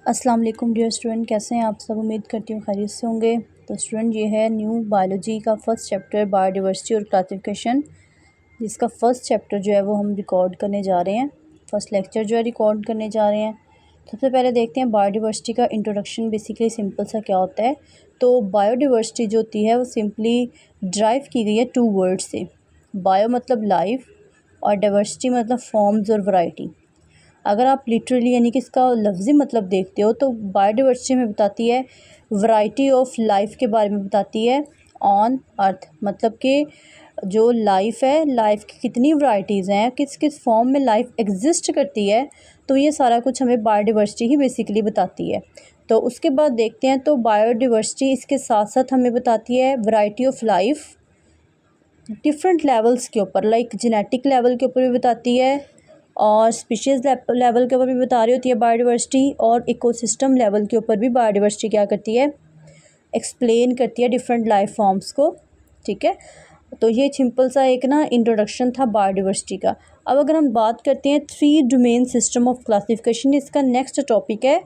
अस्सलाम वालेकुम dear student, कैसे हैं आप सब। उम्मीद करती हूँ खैरियत से होंगे। तो स्टूडेंट, ये है न्यू बायोलॉजी का फर्स्ट चैप्टर बायोडाइवर्सिटी और क्लासिफिकेशन, जिसका फर्स्ट चैप्टर जो है वो हम रिकॉर्ड करने जा रहे हैं। फर्स्ट लेक्चर जो है रिकॉर्ड करने जा रहे हैं। सबसे पहले देखते हैं बायोडाइवर्सिटी का इंट्रोडक्शन। बेसिकली सिंपल सा क्या होता है। तो बायोडाइवर्सिटी जो होती है वो सिंपली ड्राइव की गई है 2 वर्ड से। बायो मतलब लाइफ और डाइवर्सिटी मतलब फॉर्म्स और वैरायटी। अगर आप लिटरली यानी कि इसका लफ्ज़ी मतलब देखते हो तो बायोडाइवर्सिटी में बताती है वैरायटी ऑफ लाइफ के बारे में बताती है ऑन अर्थ। मतलब कि जो लाइफ है, लाइफ की कितनी वैरायटीज़ हैं, किस किस फॉर्म में लाइफ एग्जिस्ट करती है, तो ये सारा कुछ हमें बायोडाइवर्सिटी ही बेसिकली बताती है। तो उसके बाद देखते हैं, तो बायोडाइवर्सिटी इसके साथ साथ हमें बताती है variety of life different levels के ऊपर, लाइक जेनेटिक लेवल के ऊपर भी बताती है और स्पीशीज़ लेवल के ऊपर भी बता रही होती है बायोडाइवर्सिटी, और इकोसिस्टम लेवल के ऊपर भी बायोडाइवर्सिटी क्या करती है, एक्सप्लेन करती है डिफरेंट लाइफ फॉर्म्स को। ठीक है, तो ये सिंपल सा एक इंट्रोडक्शन था बायोडाइवर्सिटी का। अब अगर हम बात करते हैं 3 डोमेन सिस्टम ऑफ क्लासिफिकेशन, इसका नेक्स्ट टॉपिक है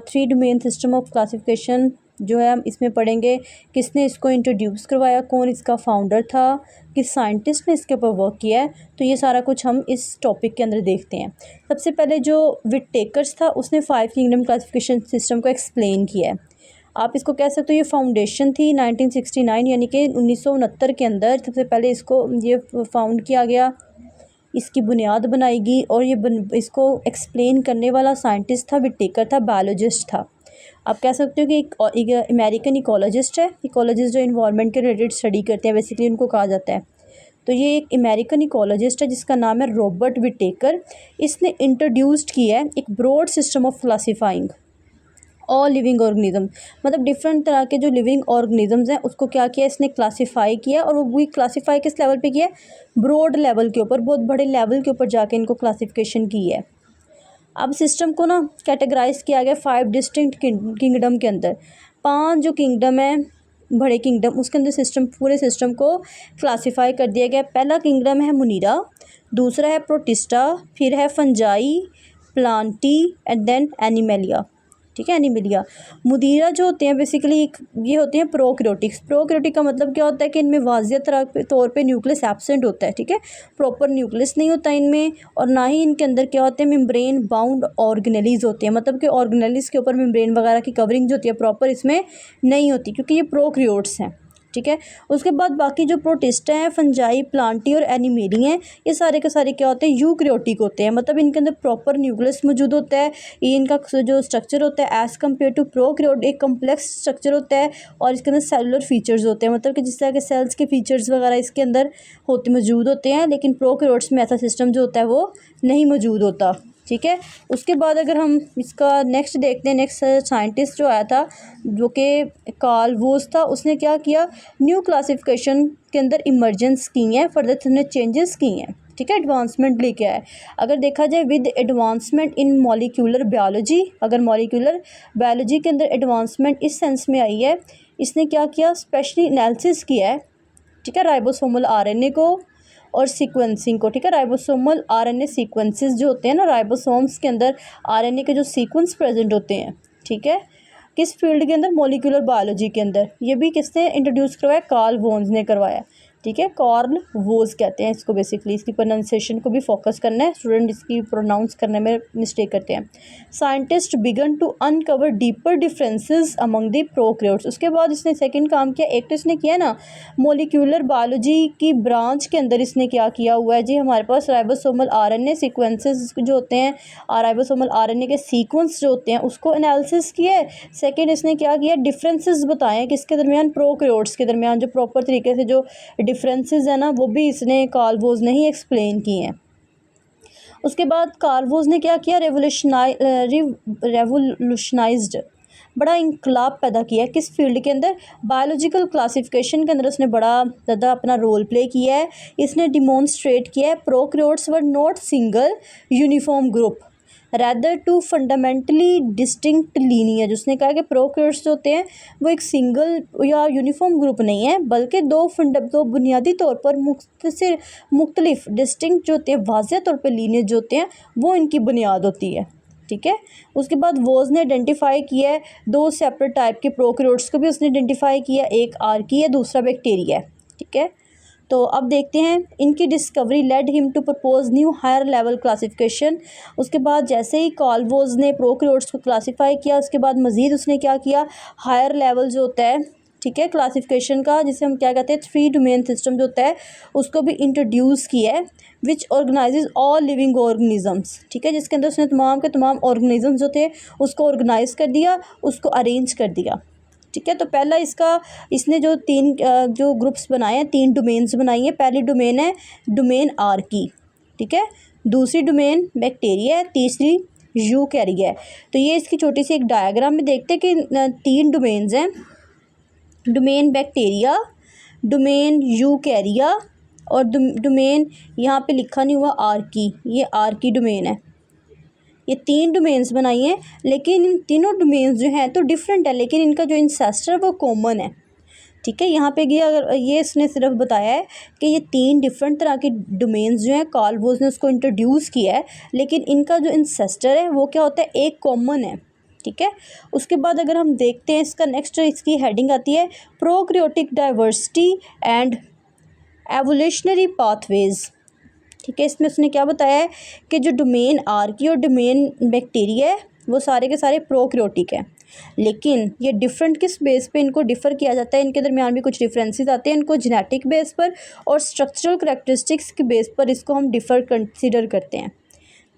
3 डोमेन सिस्टम ऑफ क्लासिफिकेशन। जो है हम इसमें पढ़ेंगे किसने इसको इंट्रोड्यूस करवाया, कौन इसका फाउंडर था, किस साइंटिस्ट ने इसके ऊपर वर्क किया है। तो ये सारा कुछ हम इस टॉपिक के अंदर देखते हैं। सबसे पहले जो विटेकर्स था उसने 5 किंगडम क्लासिफिकेशन सिस्टम को एक्सप्लेन किया है। आप इसको कह सकते हो ये फाउंडेशन थी 1969 यानी कि 1969 के अंदर सबसे पहले इसको ये फाउंड किया गया, इसकी बुनियाद बनाई गई। और इसको एक्सप्लेन करने वाला साइंटिस्ट था विटेकर था, बायोलॉजिस्ट था। आप कह सकते हो कि एक अमेरिकन इकोलॉजिस्ट है। इकोलॉजिस्ट जो इन्वायरमेंट के रिलेटेड स्टडी करते हैं बेसिकली उनको कहा जाता है। तो ये एक अमेरिकन इकोलॉजिस्ट है जिसका नाम है रॉबर्ट विटेकर। इसने इंट्रोड्यूस्ड किया है एक broad system of classifying all living organism. मतलब डिफरेंट तरह के जो लिविंग ऑर्गेनिजम्स हैं उसको क्या किया, इसने क्लासीफाई किया। और वो क्लासीफाई किस लेवल पे किया है, ब्रॉड लेवल के ऊपर, बहुत बड़े लेवल के ऊपर जाके इनको क्लासिफिकेशन की है। अब सिस्टम को कैटेगराइज किया गया 5 डिस्टिंक्ट किंगडम के अंदर। 5 जो किंगडम है बड़े किंगडम, उसके अंदर पूरे सिस्टम को क्लासीफाई कर दिया गया। पहला किंगडम है मुनीरा, दूसरा है प्रोटिस्टा, फिर है Fungi, Plantae and then Animalia. ठीक है, एनिमिलिया। मुदीरा जो होते हैं बेसिकली ये होते हैं प्रोकैरियोटिक्स। प्रोकैरियोटिक का मतलब क्या होता है कि इनमें वाज़िह तौर पे न्यूक्लियस एब्सेंट होता है। ठीक है, प्रॉपर न्यूक्लियस नहीं होता इनमें, और ना ही इनके अंदर क्या होते हैं, मेम्ब्रेन बाउंड ऑर्गेनेलीज होते हैं। मतलब कि ऑर्गेनेलीज के ऊपर मेम्ब्रेन वगैरह की कवरिंग जो होती है प्रॉपर इसमें नहीं होती, क्योंकि ये प्रोकैरियोट्स हैं। ठीक है, उसके बाद बाकी जो प्रोटिस्टा हैं, फंजाई, प्लांटी और एनिमेली हैं, ये सारे के सारे क्या होते हैं, यूकैरियोटिक होते हैं। मतलब इनके अंदर प्रॉपर न्यूक्लियस मौजूद होता है। ये इनका जो स्ट्रक्चर होता है एज़ कम्पेयर टू प्रोकैरियोट एक कम्प्लेक्स स्ट्रक्चर होता है, और इसके अंदर सेलुलर फीचर्स होते हैं। मतलब कि जिस तरह के सेल्स के फीचर्स वगैरह इसके अंदर मौजूद होते हैं, लेकिन प्रोकैरियोट्स में ऐसा सिस्टम जो होता है वो नहीं मौजूद होता। ठीक है, उसके बाद अगर हम इसका नेक्स्ट देखते हैं, नेक्स्ट साइंटिस्ट जो आया था जो कि कार्ल वोस था, उसने क्या किया, न्यू क्लासिफिकेशन के अंदर इमर्जेंस की हैं, फर्दर उसने चेंजेस की हैं। ठीक है, एडवांसमेंट लेके आया है। अगर देखा जाए with advancement in molecular biology, अगर मॉलिक्यूलर बायोलॉजी के अंदर एडवांसमेंट इस सेंस में आई है, इसने क्या किया, स्पेशली एनालिसिस किया है। ठीक है, राइबोसोमल आरएनए को और सीक्वेंसिंग को। ठीक है, राइबोसोमल आरएनए सीक्वेंसेस जो होते हैं राइबोसोम्स के अंदर आरएनए के जो सीक्वेंस प्रेजेंट होते हैं। ठीक है, किस फील्ड के अंदर, मॉलिक्यूलर बायोलॉजी के अंदर। ये भी किसने इंट्रोड्यूस करवाया, कार्ल वोन्स ने करवाया। ठीक है, कार्ल वोज कहते हैं इसको बेसिकली। इसकी प्रोनाउंसिएशन को भी फोकस करना है, स्टूडेंट इसकी प्रोनाउंस करने में मिस्टेक करते हैं। Scientist began to uncover deeper differences among the prokaryotes. उसके बाद इसने सेकंड काम किया, एक तो इसने किया मॉलिक्यूलर बायोलॉजी की ब्रांच के अंदर इसने क्या किया हुआ है जी, हमारे पास राइबोसोमल आरएनए सीक्वेंसेस जो होते हैं, राइबोसोमल आरएनए के सीक्वेंस जो होते हैं उसको एनालिसिस किया है। सेकेंड इसने क्या किया, डिफरेंसेस बताएं किसके दरमियान, प्रोकैरियोट्स के दरमियान, जो प्रॉपर तरीके से जो डिफरेंसेस है वो भी इसने कार्ल वोज ने ही एक्सप्लेन किए हैं। उसके बाद कार्ल वोज ने क्या किया, रेवोल्यूशनाइज्ड, बड़ा इंकलाब पैदा किया। किस फील्ड के अंदर, बायोलॉजिकल क्लासिफिकेशन के अंदर उसने बड़ा ज़्यादा अपना रोल प्ले किया है। इसने डिमॉन्स्ट्रेट किया है prokaryotes were not single uniform group rather two fundamentally distinct lineage. उसने कहा कि प्रोकैरियोट्स जो होते हैं वो एक सिंगल या यूनिफॉर्म ग्रुप नहीं है, बल्कि दो बुनियादी तौर पर मुख्तलिफ डिस्टिंक्ट जो होते हैं, वाज़ेह तौर पर लीनिएज जो होते हैं वो इनकी बुनियाद होती है। ठीक है। उसके बाद वोज ने आइडेंटिफाई किया है 2 सेपरेट टाइप के प्रोकैरियोट्स को भी उसने आइडेंटिफाई किया, एक आर्की है, दूसरा बैक्टीरिया है, ठीक है। तो अब देखते हैं, इनकी discovery led him to propose new higher level classification. उसके बाद जैसे ही कार्ल वोज ने प्रोकैरियोट्स को क्लासीफाई किया, उसके बाद मज़ीद उसने क्या किया, हायर लेवल जो होता है, ठीक है, क्लासिफिकेशन का, जिसे हम क्या कहते हैं 3 डोमेन सिस्टम जो होता है, उसको भी इंट्रोड्यूस किया है, विच ऑर्गेनाइजेज ऑल लिविंग ऑर्गेनिजम्स, ठीक है, जिसके अंदर उसने तमाम के तमाम ऑर्गेनिजम्स जो थे उसको ऑर्गेनाइज कर दिया, उसको अरेंज कर दिया, ठीक है। तो पहला इसने जो 3 जो ग्रुप्स बनाए हैं, 3 डोमेन्स बनाई हैं। पहली डोमेन है डोमेन आर्की, ठीक है, दूसरी डोमेन बैक्टीरिया है, तीसरी यूकैरिया है। तो ये इसकी छोटी सी एक डायग्राम में देखते हैं कि 3 डोमेन्स हैं, डोमेन बैक्टीरिया, डोमेन यूकैरिया और डोमेन यहाँ पे लिखा नहीं हुआ आर्की, ये आर्की डोमेन है। ये 3 डोमेन्स बनाई हैं, लेकिन इन तीनों डोमेन्स जो हैं तो डिफरेंट है, लेकिन इनका जो इंसेस्टर है वो कॉमन है, ठीक है। यहाँ पे ये इसने सिर्फ बताया है कि ये 3 डिफरेंट तरह के डोमेन्स जो हैं कार्ल वोज ने उसको इंट्रोड्यूस किया है, लेकिन इनका जो इंसेस्टर है वो क्या होता है, एक कॉमन है, ठीक है। उसके बाद अगर हम देखते हैं इसका नेक्स्ट, इसकी हेडिंग आती है prokaryotic diversity and evolutionary pathways, ठीक है। इसमें उसने क्या बताया है कि जो डोमेन आर्की और डोमेन बैक्टीरिया है वो सारे के सारे प्रोकैरियोटिक है, लेकिन ये डिफरेंट किस बेस पे इनको डिफ़र किया जाता है, इनके दरमियान भी कुछ डिफरेंसेस आते हैं, इनको जेनेटिक बेस पर और स्ट्रक्चरल करैक्टरिस्टिक्स के बेस पर इसको हम डिफ़र कंसीडर करते हैं।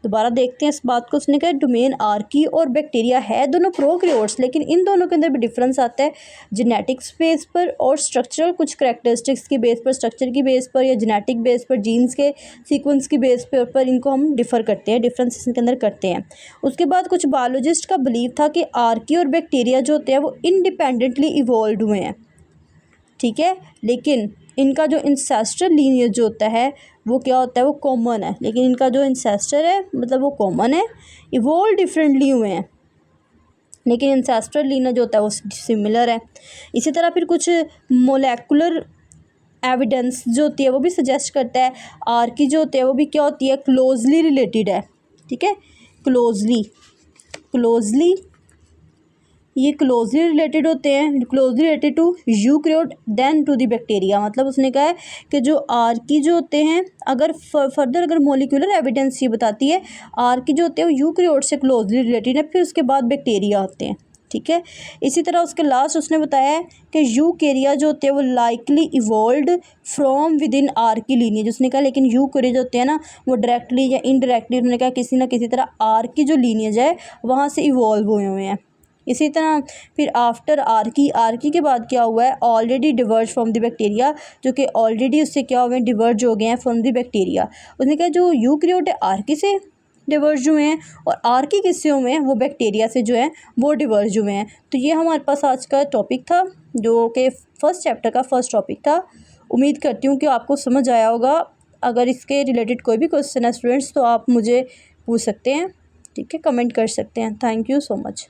दोबारा देखते हैं इस बात को, उसने कहा डोमेन आर्की और बैक्टीरिया है दोनों प्रोकैरियोट्स, लेकिन इन दोनों के अंदर भी डिफरेंस आता है जेनेटिक्स बेस पर और स्ट्रक्चरल कुछ करैक्टरिस्टिक्स की बेस पर, स्ट्रक्चर की बेस पर या जेनेटिक बेस पर, जीन्स के सीक्वेंस की बेस पर इनको हम डिफ़र करते हैं, डिफरेंस इनके अंदर करते हैं। उसके बाद कुछ बायोलॉजिस्ट का बिलीव था कि आर्की और बैक्टीरिया जो होते हैं वो इंडिपेंडेंटली इवॉल्व हुए हैं, ठीक है, लेकिन इनका जो इंसेस्टर लीनियज जो होता है वो क्या होता है, वो कॉमन है, लेकिन इनका जो इंसेस्टर है मतलब वो कॉमन है, इवॉल्व डिफरेंटली हुए हैं, लेकिन इंसेस्टर लीनियज जो होता है वो सिमिलर है। इसी तरह फिर कुछ मोलेकुलर एविडेंस जो होती है वो भी सजेस्ट करता है आर्की जो होती है वो भी क्या होती है, क्लोजली रिलेटेड है, ठीक है, क्लोजली ये क्लोजली रिलेटेड होते हैं, closely related to eukaryote than to the bacteria. मतलब उसने कहा है कि जो आर्की जो होते हैं, अगर फर्दर अगर मोलिकुलर एविडेंस ये बताती है आर्की जो होते हैं वो यूकैरियोट से क्लोजली रिलेटेड है, फिर उसके बाद बैक्टीरिया होते हैं, ठीक है। इसी तरह उसके लास्ट उसने बताया है कि यूकैरिया जो होते हैं वो likely evolved from with in Archie lineage. उसने कहा लेकिन यूकैरिया जो होते हैं ना वो डायरेक्टली या इनडायरेक्टली उन्होंने कहा किसी ना किसी तरह आर्की जो लीनियज है वहाँ से इवॉल्व हुए हैं। इसी तरह फिर आफ्टर आर्की के बाद क्या हुआ है, already diverge from the bacteria, जो कि ऑलरेडी उससे क्या हुए हैं, डिवर्ज हो गए हैं फ्रॉम द बैक्टीरिया। उसने कहा जो यूकैरियोट है आर्की से डिवर्ज हुए हैं और आर्की किससे हुए हैं, वो बैक्टीरिया से जो है वो डिवर्ज हुए हैं। तो ये हमारे पास आज का टॉपिक था जो कि फर्स्ट चैप्टर का फर्स्ट टॉपिक था। उम्मीद करती हूँ कि आपको समझ आया होगा। अगर इसके रिलेटेड कोई भी क्वेश्चन है स्टूडेंट्स तो आप मुझे पूछ सकते हैं, ठीक है, कमेंट कर सकते हैं। Thank you so much.